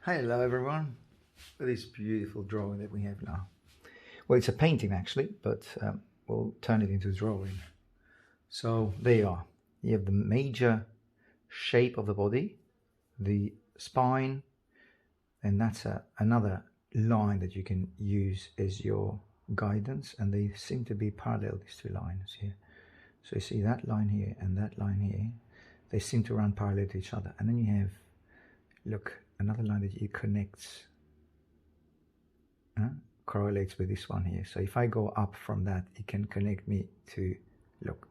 Hello everyone, for this beautiful drawing that we have now. Well, it's a painting actually, but we'll turn it into a drawing. So there you are. You have the major shape of the body, the spine, and that's another line that you can use as your guidance, and they seem to be parallel, these two lines here. So you see that line here and that line here, they seem to run parallel to each other. And then you have, look, another line that it connects, correlates with this one here. So if I go up from that, it can connect me to, look,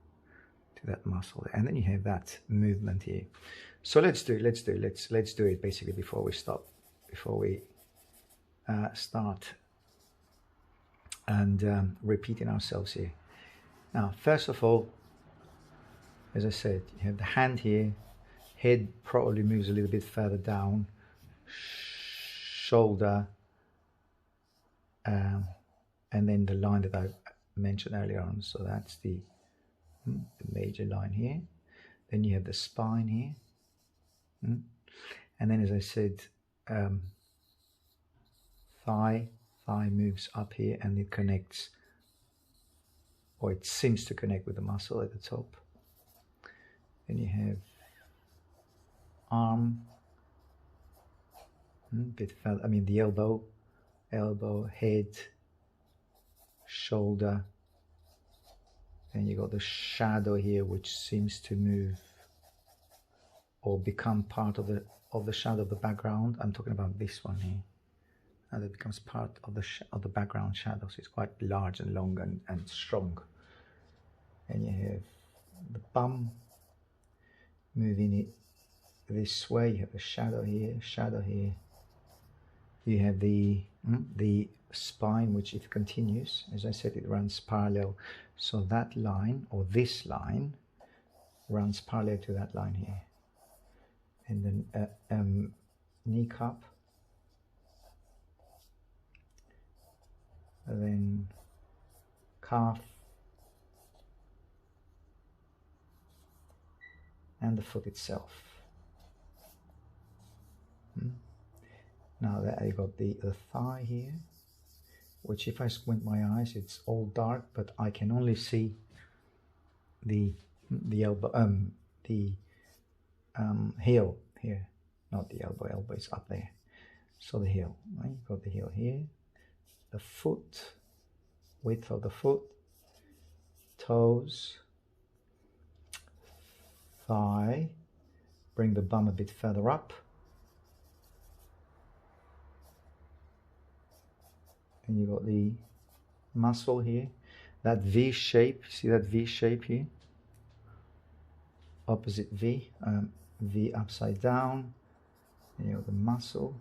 to that muscle. And then you have that movement here. So let's do it basically before we stop, before we start and repeating ourselves here. Now, first of all, as I said, you have the hand here, head probably moves a little bit further down, shoulder, and then the line that I mentioned earlier on. So that's the major line here. Then you have the spine here, and then, as I said, thigh moves up here, and it connects, or it seems to connect with the muscle at the top. Then you have arm, bit further, I mean the elbow, head, shoulder. Then you got the shadow here, which seems to move or become part of the shadow of the background. I'm talking about this one here. And it becomes part of the background shadow, so it's quite large and long and strong. And you have the bum moving it this way. You have a shadow here, shadow here. You have the spine, which it continues. As I said, it runs parallel. So that line, or this line, runs parallel to that line here. And then kneecap. And then calf. And the foot itself. Now that I got the thigh here, which if I squint my eyes, it's all dark, but I can only see the elbow, the heel here, not the elbow. Elbow is up there. So the heel, right? You've got the heel here, the foot, width of the foot, toes, thigh, bring the bum a bit further up, and you got the muscle here, that V shape. See that V shape here, opposite V, V upside down, and you got the muscle,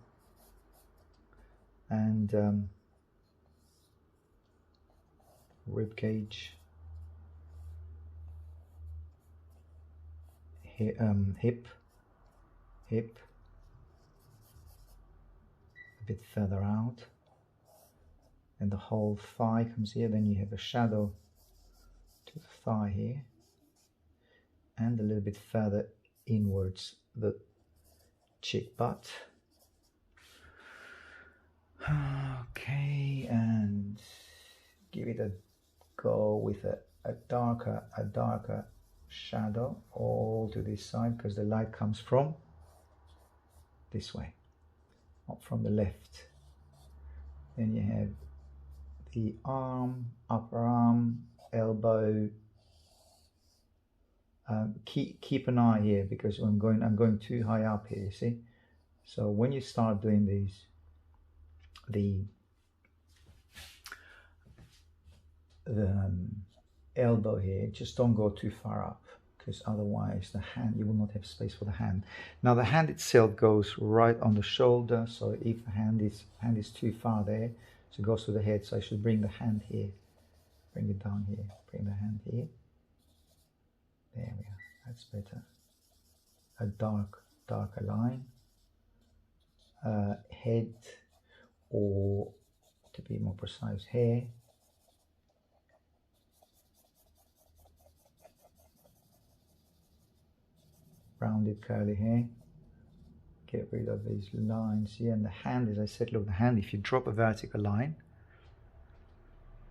and rib cage, hip, a bit further out, and the whole thigh comes here. Then you have a shadow to the thigh here, and a little bit further inwards the cheek butt. Okay, and give it a go with a darker shadow all to this side, because the light comes from this way, not from the left. Then you have the arm, upper arm, elbow. Keep an eye here, because I'm going too high up here, you see. So when you start doing these, the elbow here, just don't go too far up, because otherwise the hand, you will not have space for the hand. Now the hand itself goes right on the shoulder, so if the hand is too far there, so it goes to the head. So I should bring the hand here, bring it down here, bring the hand here. There we are, that's better. A darker line. Head, or to be more precise, hair. Rounded curly hair. get rid of these lines here. And the hand, as I said, look, the hand, if you drop a vertical line,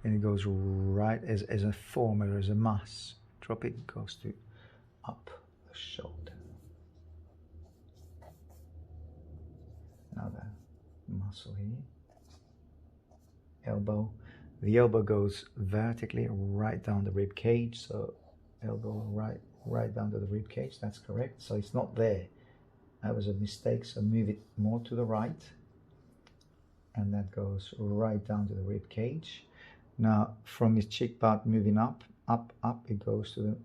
and it goes right as a formula, as a mass, drop it, goes to up the shoulder. Another muscle here. Elbow. The elbow goes vertically right down the rib cage, so elbow right down to the rib cage. That's correct. So it's not there. That was a mistake. So move it more to the right, and that goes right down to the rib cage. Now from his cheek part moving up, it goes to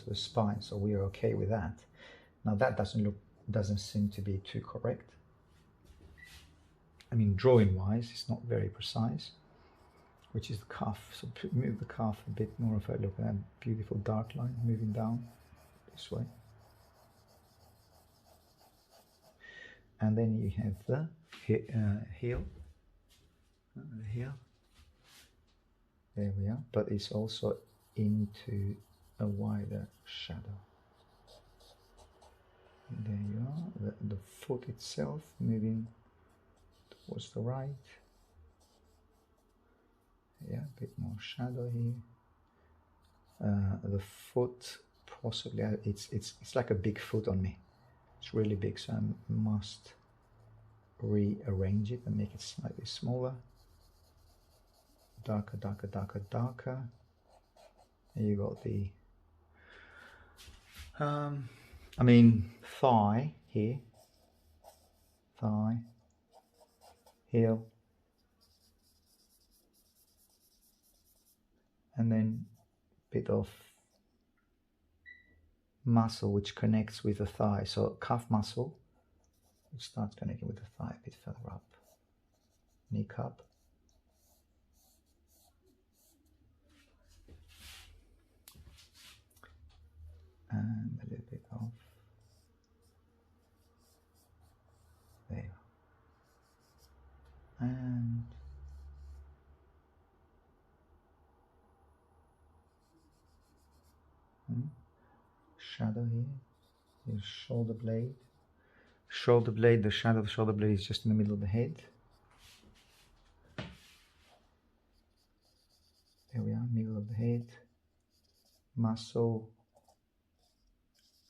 the spine. So we are okay with that. Now that doesn't seem to be too correct. I mean, drawing wise, it's not very precise, which is the cuff. So move the cuff a bit more. If I look at that beautiful dark line moving down this way. And then you have the heel. The heel. There we are. But it's also into a wider shadow. There you are. The foot itself moving towards the right. Yeah, a bit more shadow here. The foot, possibly, it's like a big foot on me. It's really big, so I must rearrange it and make it slightly smaller. Darker, darker, darker, darker. And you got the, I mean, thigh here. Thigh. Heel. And then a bit of muscle which connects with the thigh. So calf muscle, which starts connecting with the thigh a bit further up. Knee cup. And a little bit of there. And shadow here. Here's shoulder blade. Shoulder blade, the shadow of the shoulder blade is just in the middle of the head. There we are, middle of the head. Muscle.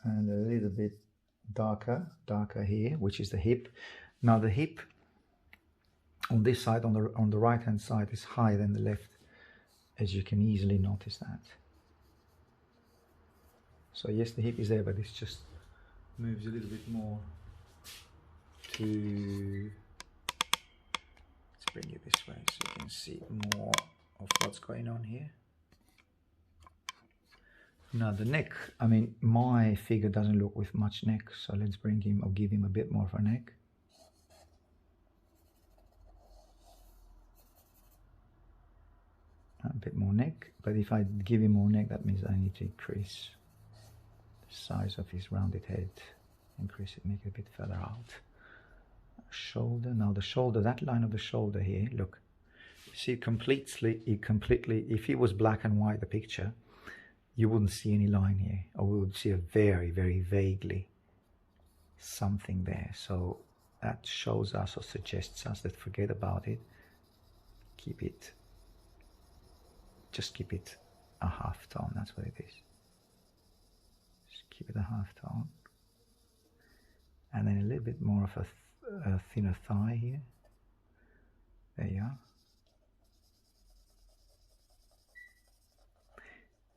And a little bit darker here, which is the hip. Now the hip on this side, on the right hand side, is higher than the left, as you can easily notice that. So yes, the hip is there, but it just moves a little bit more to, let's bring it this way so you can see more of what's going on here. Now the neck, I mean, my figure doesn't look with much neck, so let's bring him or give him a bit more of a neck. A bit more neck, but if I give him more neck, that means I need to increase the size of his rounded head. Increase it, make it a bit further out. Shoulder, now the shoulder, that line of the shoulder here, look. See, completely, if it was black and white, the picture, you wouldn't see any line here, or we would see a very, very vaguely something there. So that shows us or suggests us that forget about it. Keep it, just keep it a half tone, that's what it is. Just keep it a half tone. And then a little bit more of a thinner thigh here. There you are.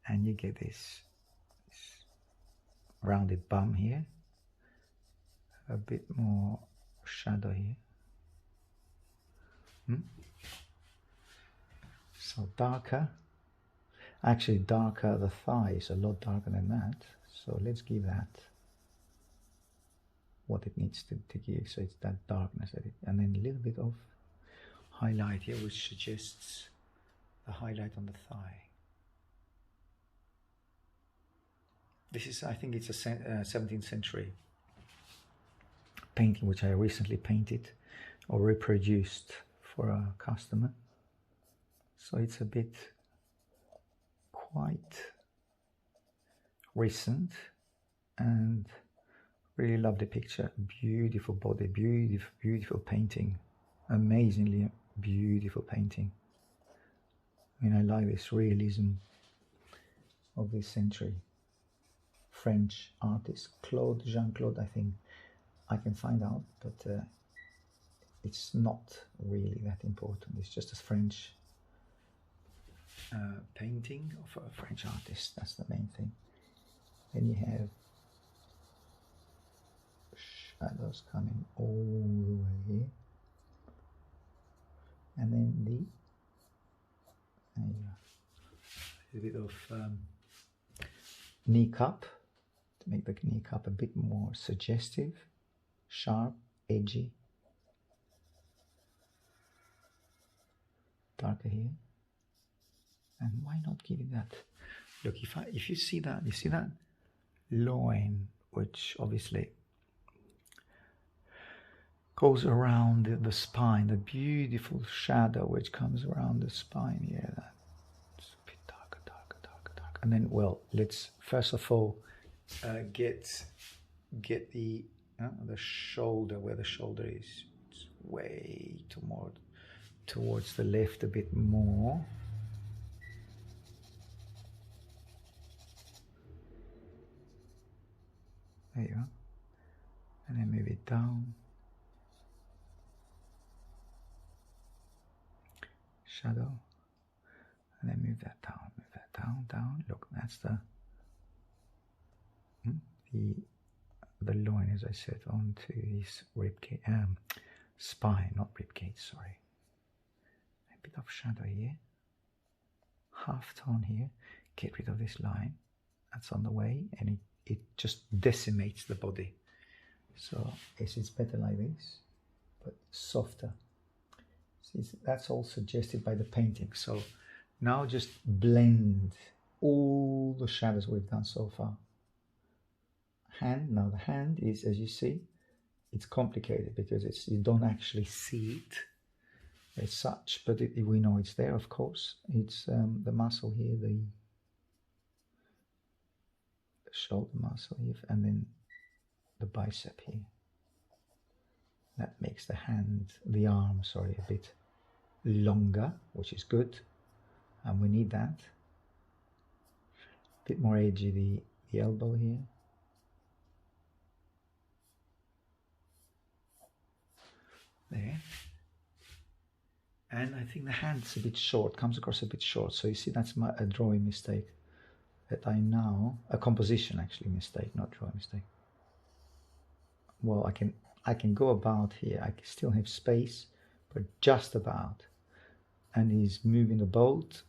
And you get this rounded bum here, a bit more shadow here. So darker, actually darker, the thigh is a lot darker than that. So let's give that what it needs to give, so it's that darkness at it. And then a little bit of highlight here, which suggests the highlight on the thigh. This is, I think it's a 17th century painting which I recently painted or reproduced for a customer. So it's a bit quite recent and Really lovely picture, beautiful body, beautiful painting, amazingly beautiful painting. I mean, I like this realism of this century. French artist Jean-Claude, I think. I can find out, but it's not really that important. It's just a French painting of a French artist. That's the main thing. Then you have shadows coming all the way here, and then there you go, a bit of kneecap to make the kneecap a bit more suggestive, sharp, edgy, darker here. And why not give it that look? If you see that, loin, which obviously goes around the spine, the beautiful shadow which comes around the spine. Yeah, that's a bit darker. And then, well, let's first of all get the shoulder, where the shoulder is. It's way towards the left a bit more. There you go. And then move it down. Shadow. And then move that down. Look, that's the loin, as I said, onto his ribcage, spine, not ribcage, sorry. A bit of shadow here. Half tone here. Get rid of this line. That's on the way, and it just decimates the body. So it's better like this, but softer. See, that's all suggested by the painting. So now just blend all the shadows we've done so far. Now the hand is, as you see, it's complicated because you don't actually see it as such, but we know it's there, of course. It's the muscle here, the shoulder muscle here, and then the bicep here. That makes the arm, sorry, a bit longer, which is good, and we need that. A bit more edgy, the elbow here. There. And I think the hand's a bit short, comes across a bit short. So you see, that's a drawing mistake that a composition actually mistake, not drawing mistake. Well, I can go about here. I can still have space, but just about. And he's moving the boat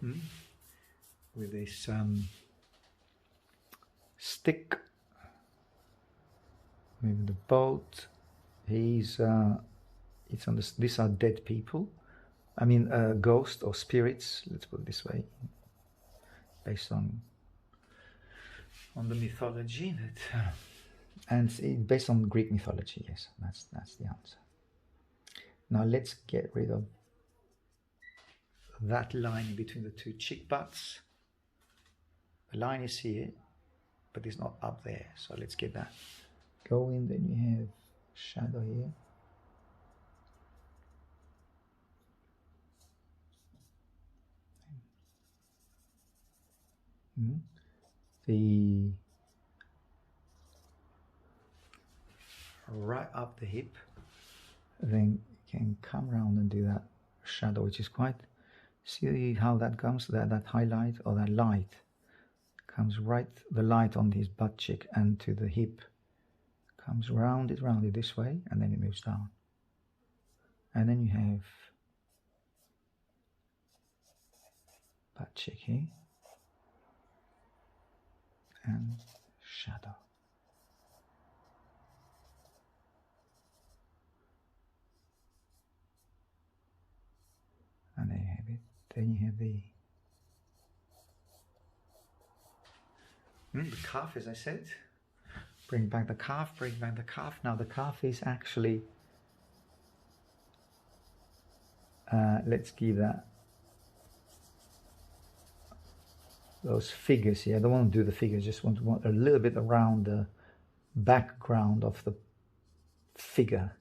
with this stick. Moving the boat. These are dead people. I mean, ghosts or spirits. Let's put it this way, based on the mythology and based on Greek mythology. Yes, that's the answer. Now let's get rid of that line between the two cheek butts. The line is here, but it's not up there. So let's get that going. Then you have shadow here. The right up the hip, then you can come around and do that shadow, which is quite, see how that comes, that highlight or that light comes right, the light on his butt cheek and to the hip comes round it this way, and then it moves down, and then you have butt cheek here and shadow. And there you have it. Then you have the calf, as I said. Bring back the calf, Now the calf is actually, let's give that those figures here. I don't want to do the figures, just want a little bit around the background of the figure.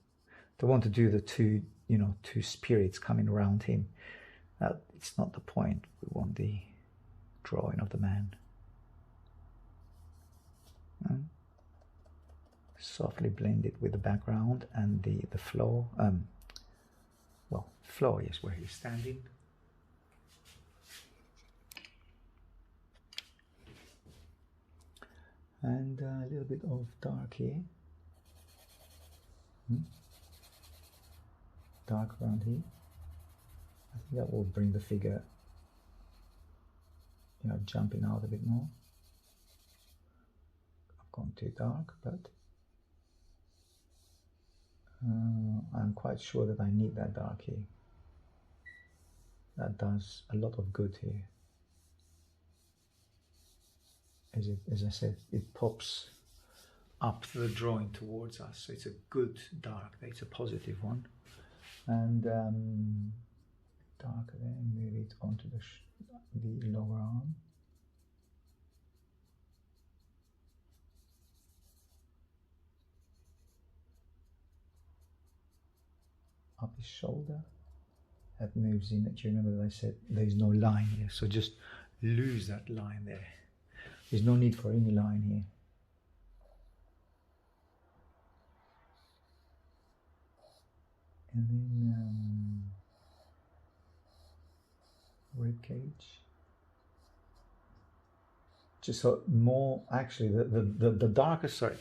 Don't want to do the two, you know, two spirits coming around him. It's not the point. We want the drawing of the man. Softly blend it with the background and the floor. Well, floor is where he's standing. And a little bit of dark here. Dark around here. I think that will bring the figure, you know, jumping out a bit more. I've gone too dark, but I'm quite sure that I need that dark here. That does a lot of good here. As I said, it pops up the drawing towards us, so it's a good dark. It's a positive one. And darker there, move it onto the lower arm. Up his shoulder. That moves in. Do you remember that I said there's no line here? So just lose that line there. There's no need for any line here. And then rib cage. Just so more, actually, the darker, sorry.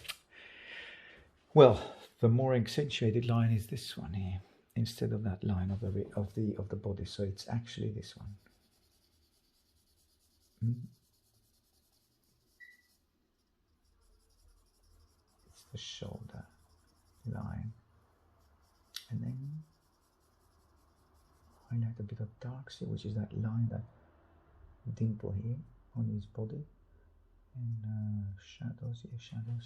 Well, the more accentuated line is this one here, instead of that line of the body. So it's actually this one. It's the shoulder line. And then highlight a bit of dark here, which is that line, that dimple here on his body. And shadows here, shadow.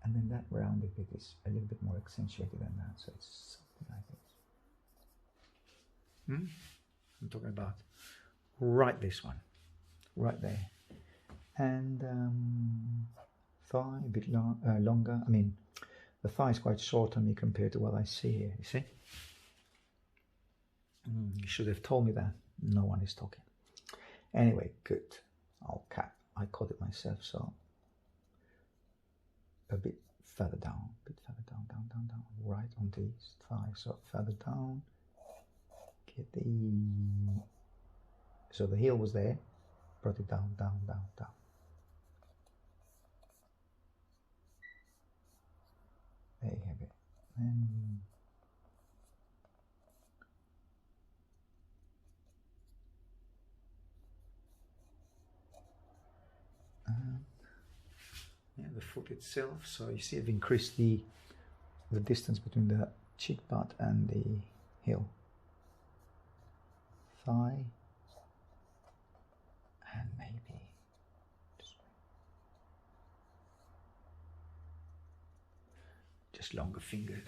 And then that rounded bit is a little bit more accentuated than that, so it's something like this. I'm talking about right this one, right there. And thigh a bit longer. I mean, the thigh is quite short on me compared to what I see here, you see? You should have told me that. No one is talking. Anyway, good. I caught it myself, so a bit further down, down, right on the thigh. So further down, get so the heel was there, brought it down. There you have it. And yeah, the foot itself. So you see, I've increased the distance between the cheek butt and the heel. Thigh, and maybe just longer fingers,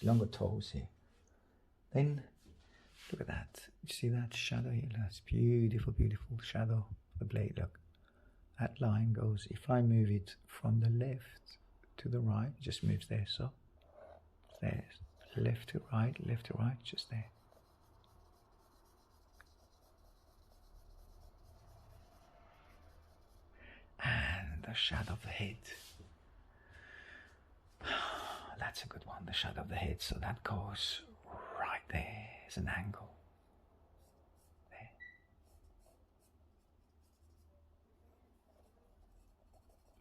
longer toes here. Then look at that. You see that shadow here? That's beautiful, beautiful shadow. The blade, look. That line goes, if I move it from the left to the right, it just moves there, so there's left to right, just there. And the shadow of the head. That's a good one, the shadow of the head. So that goes right there as an angle. There.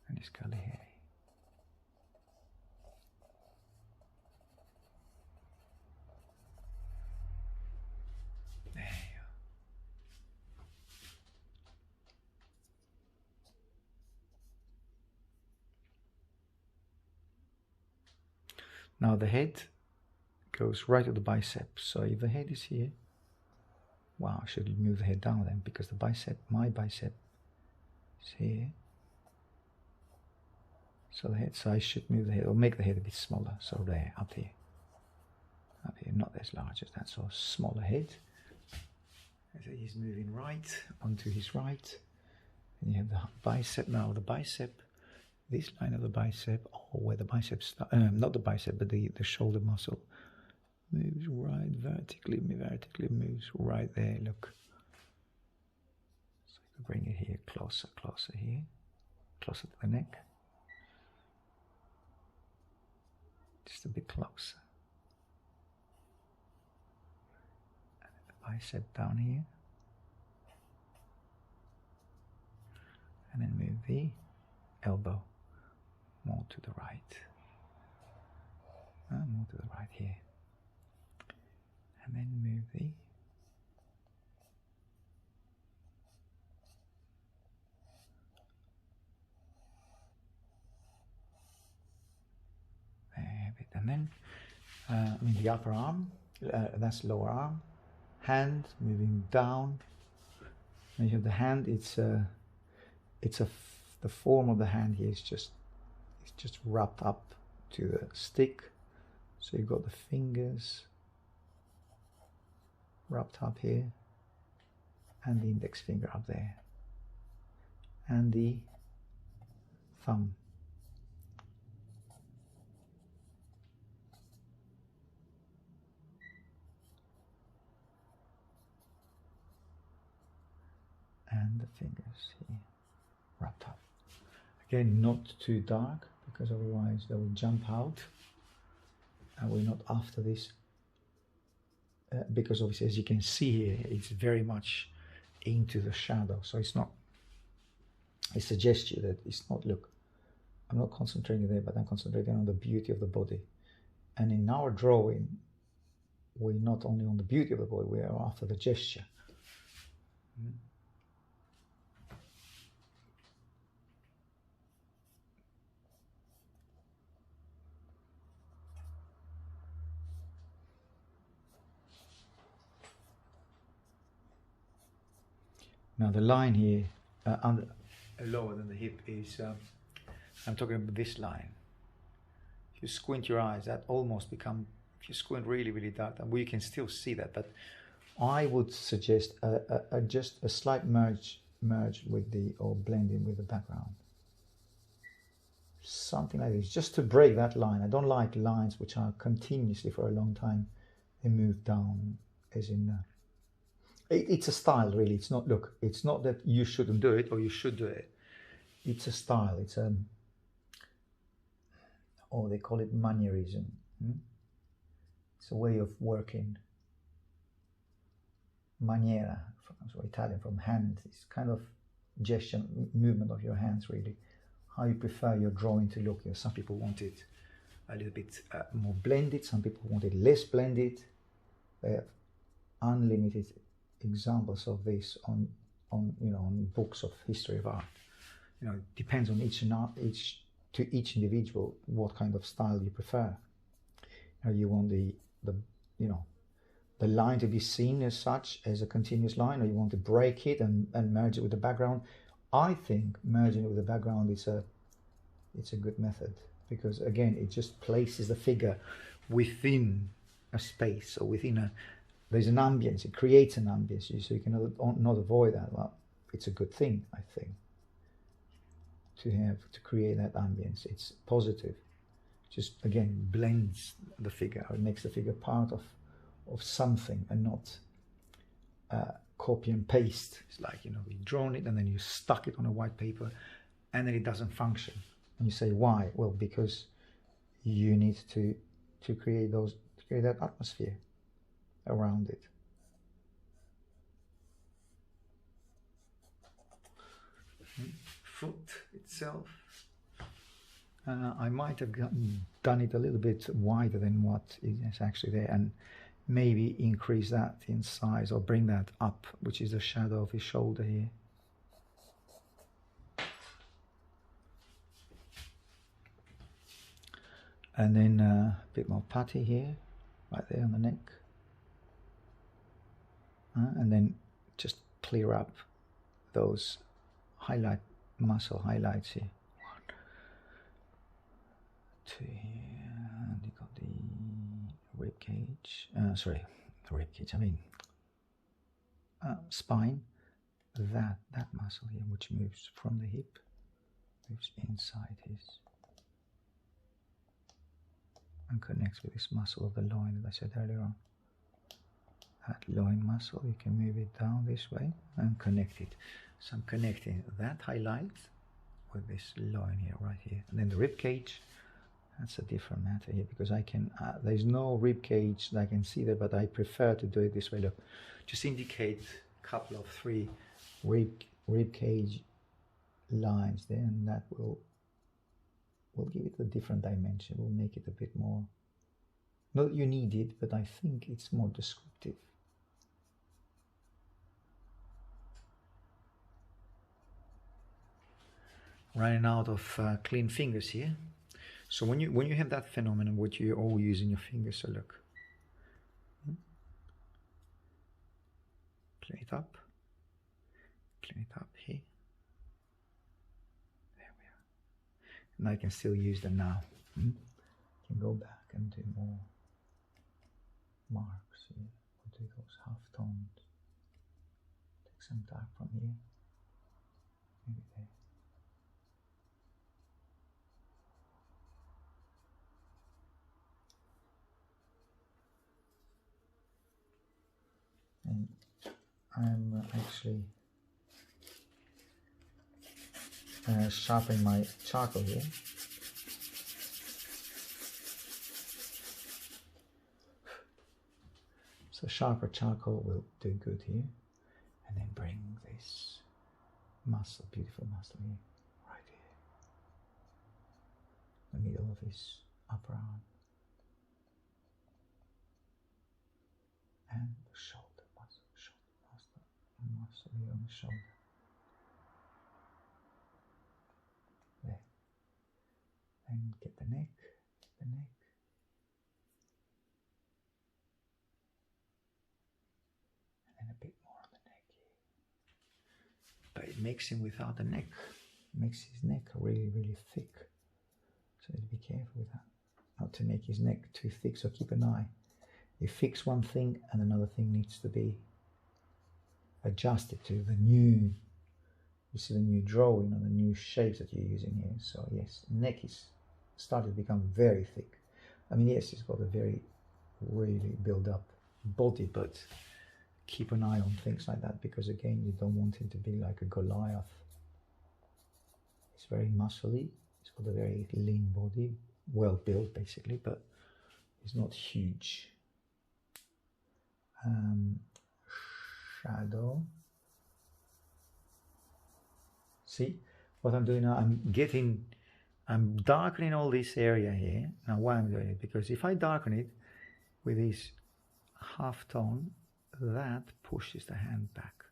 And his curly hair. There you go. Now the head goes right to the bicep. So if the head is here, wow, I should move the head down then, because the bicep, my bicep is here. So the head, so I should move the head, or make the head a bit smaller. So there, up here, not as large as that. So smaller head, So he's moving right onto his right. And you have the bicep now, the bicep, this line of the bicep, or where the bicep starts, not the bicep, but the shoulder muscle moves right vertically moves right there, look. So you can bring it here, closer here, closer to the neck. Just a bit closer. And then the bicep down here. And then move the elbow more to the right. More to the right here. And then move the there a bit. And then the upper arm, that's lower arm. Hand moving down. And you have the hand, the form of the hand here is just wrapped up to the stick. So you've got the fingers wrapped up here, and the index finger up there, and the thumb. And the fingers here, wrapped up. Again, not too dark, because otherwise they will jump out, and we're not after this, because obviously, as you can see here, it's very much into the shadow, so it's not, it suggests you that it's not, look, I'm not concentrating there, but I'm concentrating on the beauty of the body. And in our drawing, we're not only on the beauty of the body, we are after the gesture. Now the line here, lower than the hip, is, I'm talking about this line. If you squint your eyes, that almost become, if you squint really, really dark, then we can still see that. But I would suggest just a slight merge with the, or blending with the background. Something like this, just to break that line. I don't like lines which are continuously for a long time. They move down, as in... it's a style, really. It's not, look, it's not that you shouldn't do it or you should do it. It's a style. It's or they call it manierism. It's a way of working. Maniera, from Italian, from hand. It's kind of gesture, movement of your hands, really. How you prefer your drawing to look. Some people want it a little bit more blended. Some people want it less blended. They have unlimited examples of this on books of history of art. It depends on each individual what kind of style you prefer. You want the line to be seen as such, as a continuous line, or you want to break it and merge it with the background. I think merging it with the background it's a good method, because again it just places the figure within a space, or within there's an ambience. It creates an ambience, so you can not avoid that. Well, it's a good thing, I think, to create that ambience. It's positive. Just again blends the figure, or makes the figure part of something, and not copy and paste. It's like, you've drawn it and then you stuck it on a white paper and then it doesn't function. And you say, why? Well, because you need to create that atmosphere around it. Foot itself, I might have done it a little bit wider than what is actually there, and maybe increase that in size, or bring that up, which is the shadow of his shoulder here. And then a bit more putty here, right there on the neck. And then just clear up those muscle highlights here. 1, 2 here, and you got the rib cage. Sorry, the rib cage. I mean spine, that muscle here, which moves from the hip, moves inside his and connects with this muscle of the loin that I said earlier on. That loin muscle, you can move it down this way and connect it. So I'm connecting that highlight with this loin here, right here. And then the rib cage, that's a different matter here, because I can, there's no rib cage that I can see there, but I prefer to do it this way. Look, just indicate a couple of 3 rib cage lines there, and that will give it a different dimension, will make it a bit more, not that you need it, but I think it's more descriptive. Running out of clean fingers here. So when you have that phenomenon, what you all using your fingers, so look, clean it up here. There we are. And I can still use them now. Can go back and do more marks here. We'll do those half tones. Take some dark from here, maybe there. And I'm actually sharpening my charcoal here. So sharper charcoal will do good here. And then bring this muscle, beautiful muscle here, right here. The middle of his upper arm. And the shoulder muscle here on the shoulder. There. And get the neck. And a bit more on the neck here. But it makes him without the neck. It makes his neck really, really thick. So you have to be careful with that. Not to make his neck too thick, so keep an eye. You fix one thing and another thing needs to be adjusted to the new, you see the new drawing and the new shapes that you're using here. So yes, neck is starting to become very thick. I mean, yes, it's got a very really build up body, but keep an eye on things like that, because again, you don't want him to be like a Goliath. It's very muscly, it's got a very lean body, well built basically, but it's not huge. Shadow. See what I'm doing now? I'm darkening all this area here. Now why I'm doing it? Because if I darken it with this half tone, that pushes the hand back.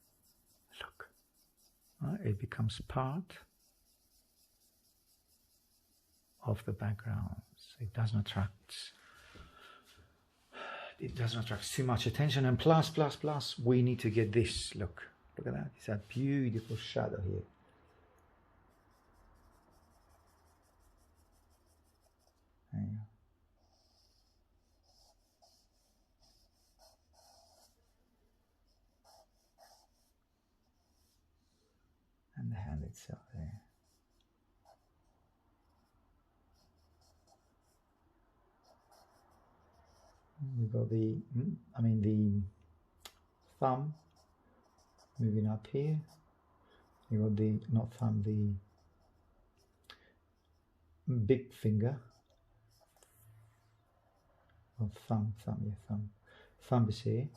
Look, it becomes part of the background. So it doesn't attract too much attention. And plus, we need to get this. Look at that. It's a beautiful shadow here. There you go. And the hand itself there. We've got the thumb moving up here. You got the, not thumb, the big finger. Or thumb. Thumb is here.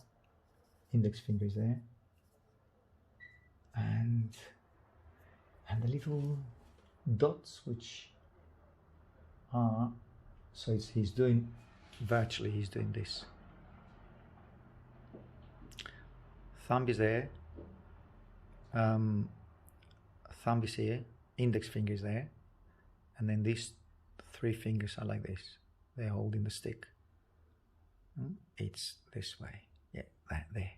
Index finger is there. And the little dots, which are, so he's doing, virtually he's doing this. Thumb is there, thumb is here, index finger is there, and then these 3 fingers are like this. They're holding the stick. It's this way. Yeah, that there.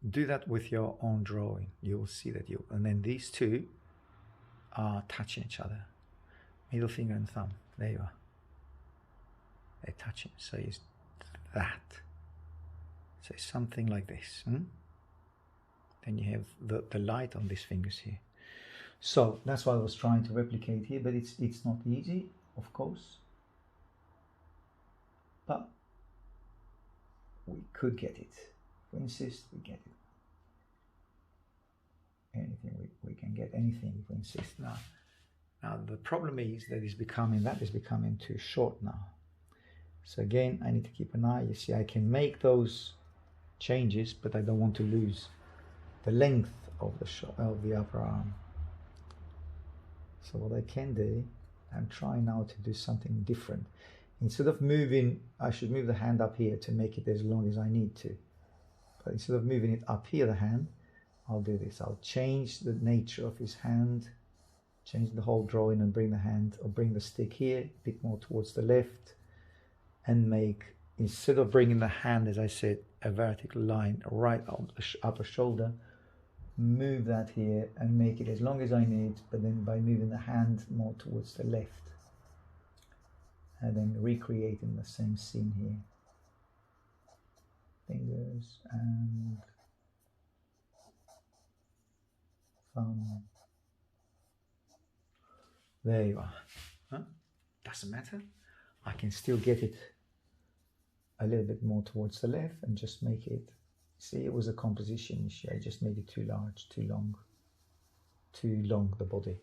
Do that with your own drawing. You will see that and then these 2 are touching each other. Middle finger and thumb. There you are. They're touching. So it's that. So it's something like this. then you have the light on these fingers here. So that's what I was trying to replicate here, but it's not easy, of course, but we could get it. If we insist, we get it. Anything we can get anything if we insist. Now the problem is that that is becoming too short now. So again, I need to keep an eye. You see, I can make those changes, but I don't want to lose the length of the upper arm. So what I can do, I'm trying now to do something different. Instead of moving, I should move the hand up here to make it as long as I need to. But instead of moving it up here, the hand, I'll do this. I'll change the nature of his hand, change the whole drawing, and bring the hand, or bring the stick here a bit more towards the left, and make, instead of bringing the hand, as I said, a vertical line right on the upper shoulder, move that here and make it as long as I need, but then by moving the hand more towards the left, and then recreating the same scene here. Fingers and thumb. There you are. Huh? Doesn't matter. I can still get it a little bit more towards the left and just make it. See, it was a composition issue. I just made it too large, too long, the body.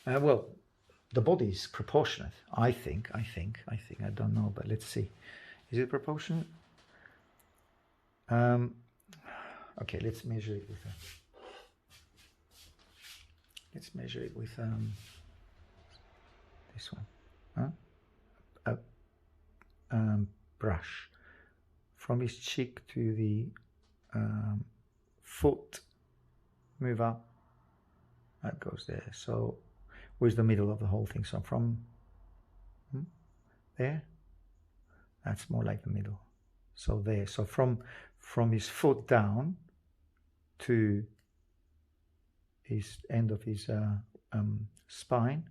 Well, the body is proportionate, I think, I don't know, but let's see. Is it proportionate? Okay, let's measure it with this one. Brush from his cheek to the foot, move up, that goes there. So where's the middle of the whole thing? So from there, that's more like the middle. So there, so from his foot down to his end of his spine,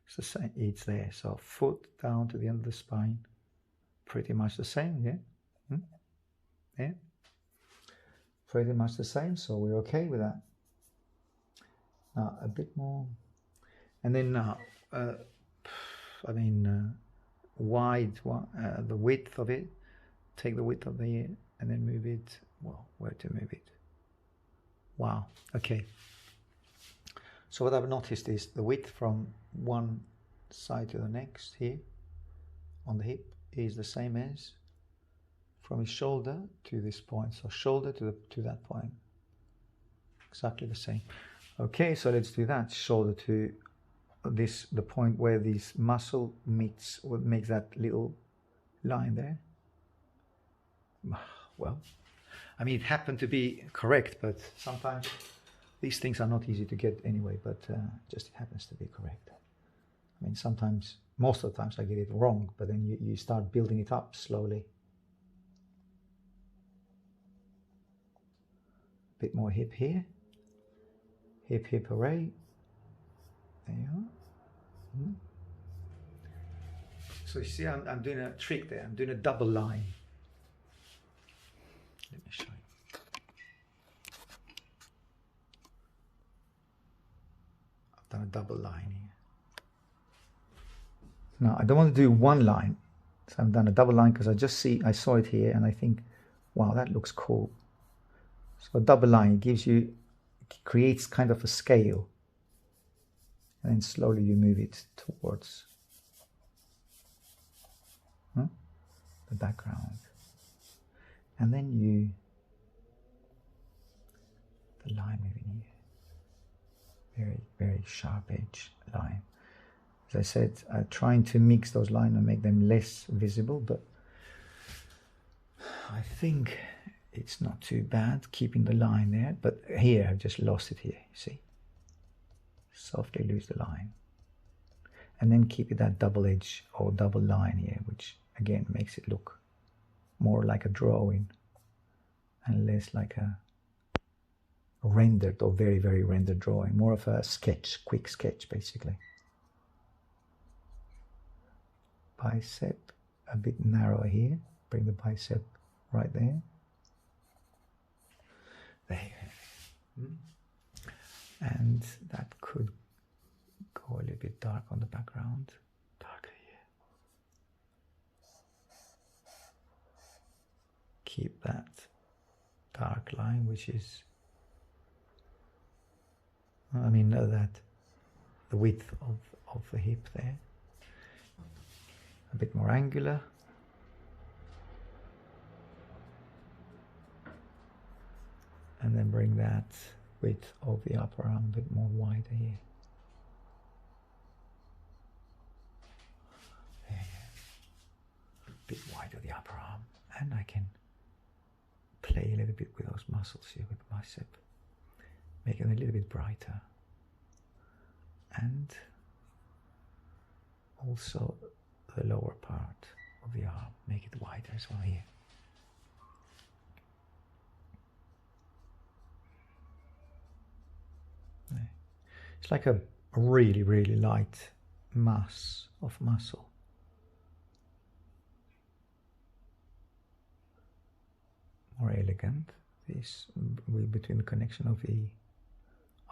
it's the same, it's there. So foot down to the end of the spine, pretty much the same, yeah? Yeah, pretty much the same, so we're okay with that. Now a bit more, and then now, wide, the width of it, take the width of the, and then move it, well, where to move it? Wow, okay. So what I've noticed is the width from one side to the next here on the hip is the same as from his shoulder to this point. So shoulder to that point, exactly the same. Okay, so let's do that. Shoulder to this, the point where this muscle meets, what makes that little line there. Well, I mean, it happened to be correct, but sometimes these things are not easy to get anyway, but just it happens to be correct. I mean, sometimes, most of the times I get it wrong, but then you start building it up slowly. A bit more hip here. Hip, hip, hooray. There you are. So you see, I'm doing a trick there. I'm doing a double line. Let me show you. I've done a double line here. Now, I don't want to do one line. So I've done a double line because I saw it here and I think, wow, that looks cool. So a double line creates kind of a scale. And then slowly you move it towards the background. And then the line moving here. Very, very sharp edge line. As I said, I'm trying to mix those lines and make them less visible, but I think it's not too bad keeping the line there. But here, I've just lost it here, you see. Softly lose the line. And then keep it that double edge or double line here, which again makes it look more like a drawing and less like a rendered or very, very rendered drawing. More of a sketch, quick sketch basically. Bicep a bit narrower here. Bring the bicep right there. There you have it. And that could go a little bit dark on the background. Darker here. Keep that dark line, which is, I mean, that the width of the hip there. A bit more angular. And then bring that width of the upper arm a bit more wider here. There, a bit wider the upper arm. And I can play a little bit with those muscles here with the bicep. Make them a little bit brighter. And also the lower part of the arm, make it wider as well here. It's like a really, really light mass of muscle. More elegant, this between the connection of the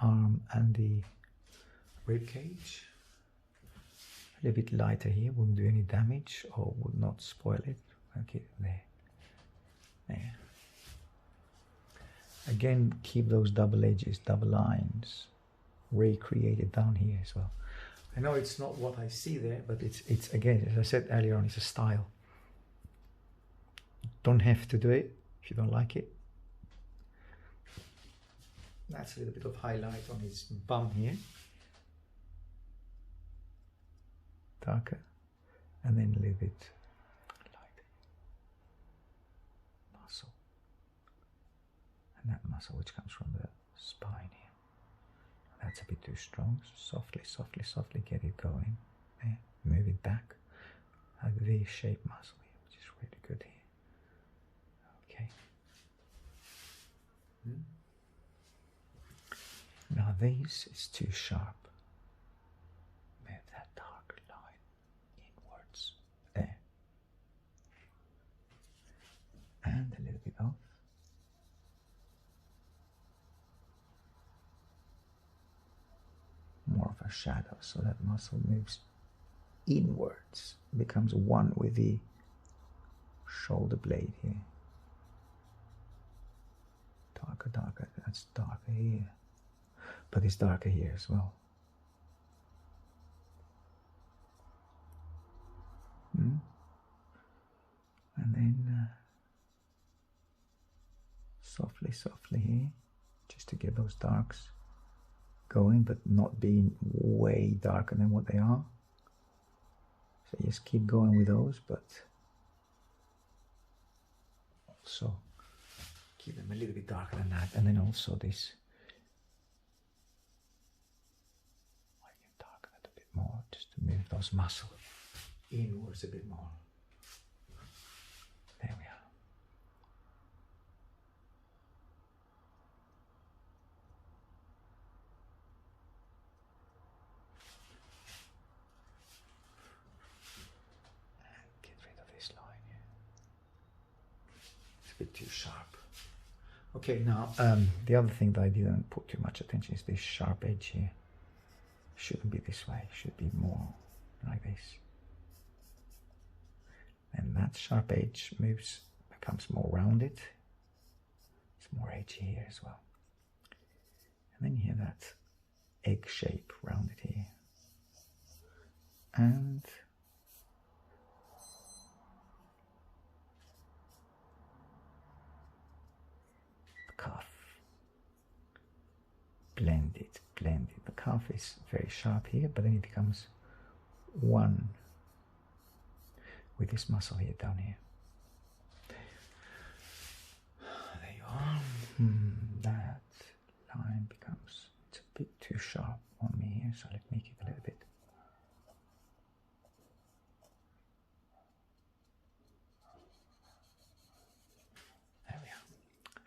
arm and the rib cage. A little bit lighter here, wouldn't do any damage or would not spoil it. Okay, there. Again, keep those double edges, double lines recreated down here as well. I know it's not what I see there, but it's again, as I said earlier on, it's a style. Don't have to do it if you don't like it. That's a little bit of highlight on his bum here. Darker, and then a little bit lighter. Muscle. And that muscle which comes from the spine here. That's a bit too strong. So softly get it going. There. Move it back. A V-shaped muscle here, which is really good here. Okay. Now this is too sharp. Move that dark line inwards. There. And a little bit off. More of a shadow, so that muscle moves inwards, becomes one with the shoulder blade here. Darker, that's darker here, but it's darker here as well. And then softly here, just to get those darks going, but not being way darker than what they are. So just keep going with those, but also keep them a little bit darker than that. And then also this, I can darken it a bit more just to move those muscles inwards a bit more. There we are. Bit too sharp. Okay, now the other thing that I didn't put too much attention is this sharp edge here. Shouldn't be this way, should be more like this. And that sharp edge moves, becomes more rounded. It's more edgy here as well. And then you have that egg shape rounded here. And cuff. Blend it. The cuff is very sharp here, but then it becomes one with this muscle here down here. There you are. That line becomes, it's a bit too sharp on me here, so let's make it a little bit. There we are.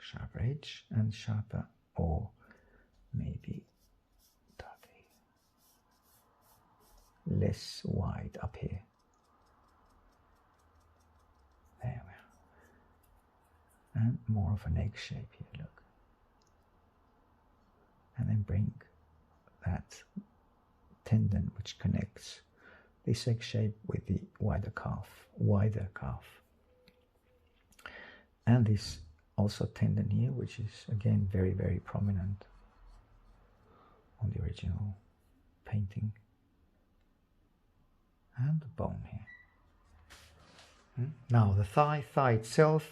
Sharper edge and sharper, or maybe less wide up here. There we are. And more of an egg shape here, look. and then bring that tendon which connects this egg shape with the wider calf, and this also tendon here, which is again very, very prominent on the original painting, and the bone here. Now the thigh itself,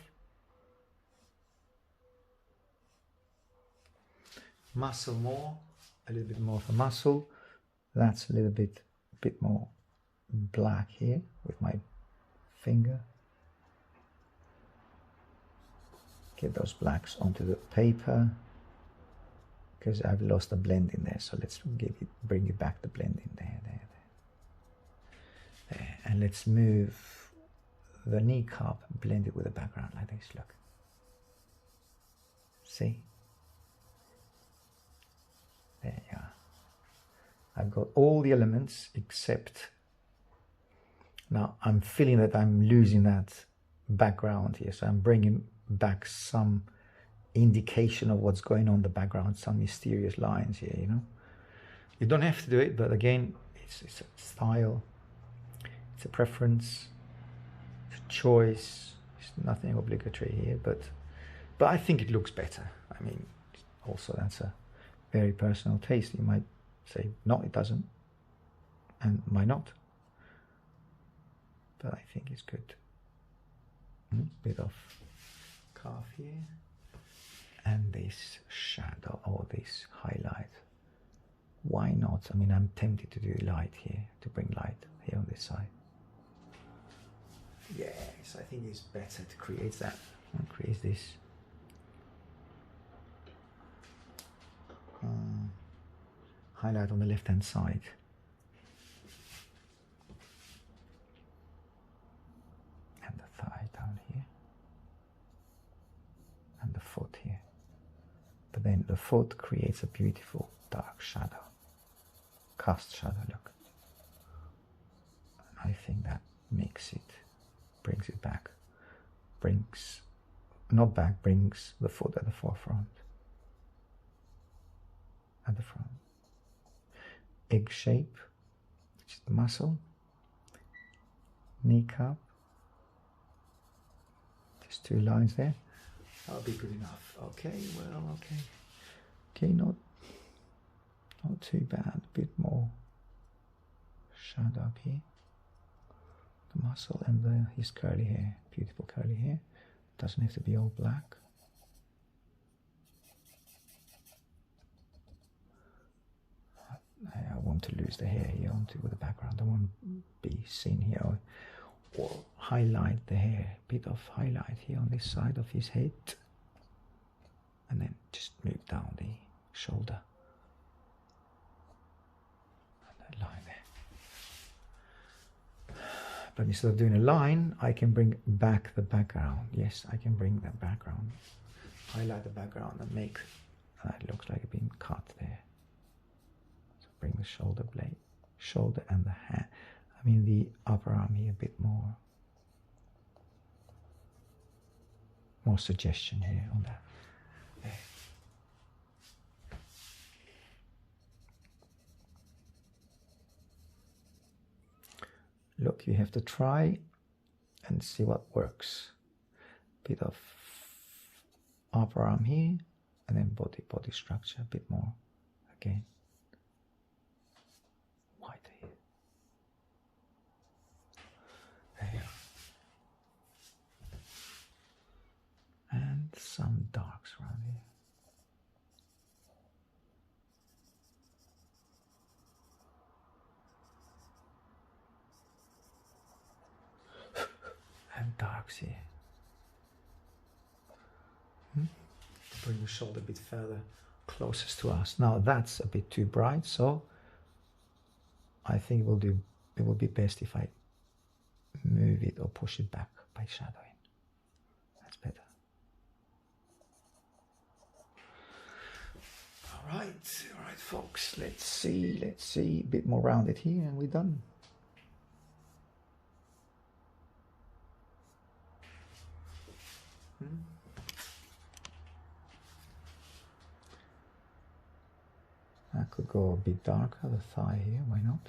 muscle more, a little bit more of a muscle. That's a little bit more black here with my finger. Get those blacks onto the paper, because I've lost the blend in there. So let's bring it back, the blend in there. And let's move the kneecap, blend it with the background like this. Look, see? There you are. I've got all the elements except, now I'm feeling that I'm losing that background here, so I'm bringing back some indication of what's going on in the background, some mysterious lines here, you know. You don't have to do it, but again, it's a style, it's a preference, it's a choice. It's nothing obligatory here, but I think it looks better. I mean, also that's a very personal taste. You might say no, it doesn't, and might not, but I think it's good. Bit of calf here, and this shadow or this highlight. Why not? I mean, I'm tempted to do light here, to bring light here on this side. Yes, I think it's better to create that and create this. Highlight on the left hand side. And the thigh down here. And the foot here. But then the foot creates a beautiful dark shadow. Cast shadow, look. And I think that makes it, brings it back. Brings the foot at the forefront. At the front. Egg shape, which is the muscle. Kneecap. Just 2 lines there. That'll be good enough. Okay, well, okay. Okay, not too bad. A bit more shadow up here. The muscle and his curly hair. Beautiful curly hair. Doesn't have to be all black. I want to lose the hair here onto with the background. I want to be seen here, or highlight the hair, bit of highlight here on this side of his head, and then just move down the shoulder and that line there. But instead of doing a line, I can bring back the background. Yes, I can bring that background, highlight the background, and make that looks like it's been cut there. Bring the shoulder and the hand. I mean the upper arm here a bit more suggestion here on that. There. Look, you have to try and see what works. Bit of upper arm here, and then body structure a bit more again. There. And some darks around here. And darks here. Bring the shoulder a bit further closest to us. Now that's a bit too bright, so I think it will be best if I move it or push it back by shadowing. That's better. All right, folks. Let's see. A bit more rounded here, and we're done. go a bit darker, the thigh here, why not?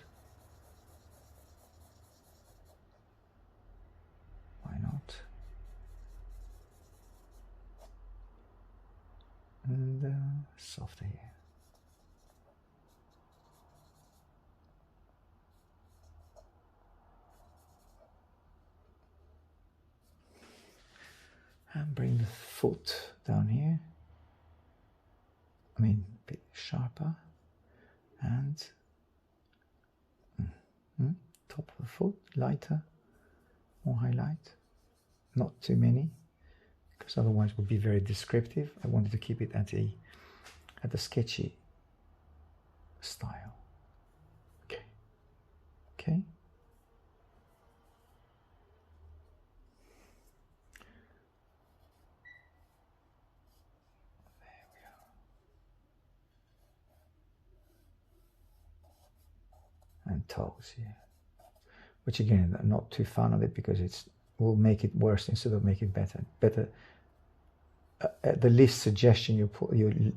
Why not? And softer here. And bring the foot down here. I mean, a bit sharper. And top of the foot, lighter, more highlight. Not too many, because otherwise it would be very descriptive. I wanted to keep it at a sketchy style. Okay. Okay. And toes here, which again, I'm not too fan of it because it will make it worse instead of make it better. The least suggestion you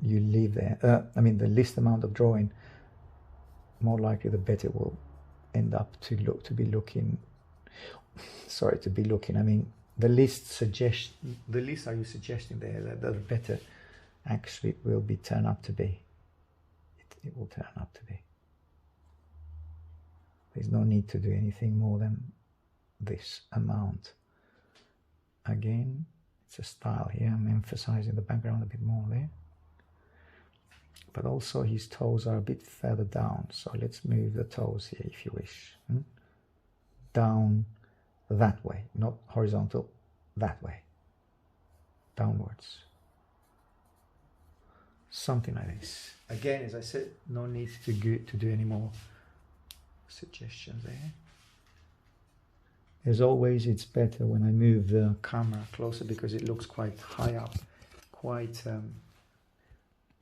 leave there. I mean, the least amount of drawing, more likely the better it will end up to be looking. I mean, the least are you suggesting there that the better actually it will turn up to be. It will turn up to be. There's no need to do anything more than this amount. Again, it's a style here. I'm emphasizing the background a bit more there. But also his toes are a bit further down. So let's move the toes here if you wish. Down that way, not horizontal, that way. Downwards. Something like this. Again, as I said, no need to do any more suggestions there. As always, it's better when I move the camera closer because it looks quite high up, quite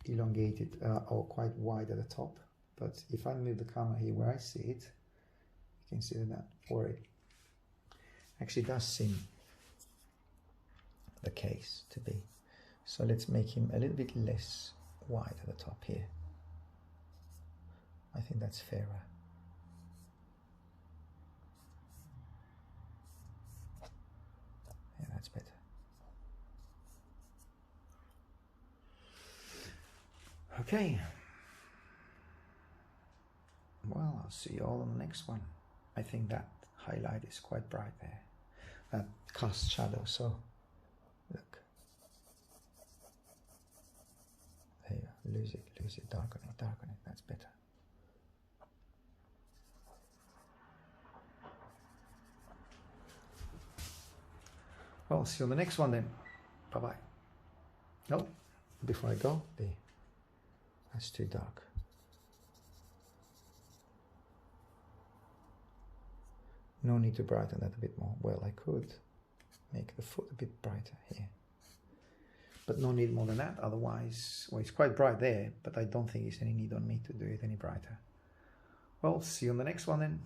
elongated or quite wide at the top. But if I move the camera here where I see it, you can see that where it actually does seem the case to be. So let's make him a little bit less wide at the top here. I think that's fairer. Yeah, that's better. Okay. Well, I'll see you all on the next one. I think that highlight is quite bright there. That casts shadow, so look. There you go. Lose it, darken it, that's better. Well, see you on the next one then. Bye-bye. No, before I go, that's too dark. No need to brighten that a bit more. Well, I could make the foot a bit brighter here. But no need more than that, otherwise, well, it's quite bright there, but I don't think there's any need on me to do it any brighter. Well, see you on the next one then.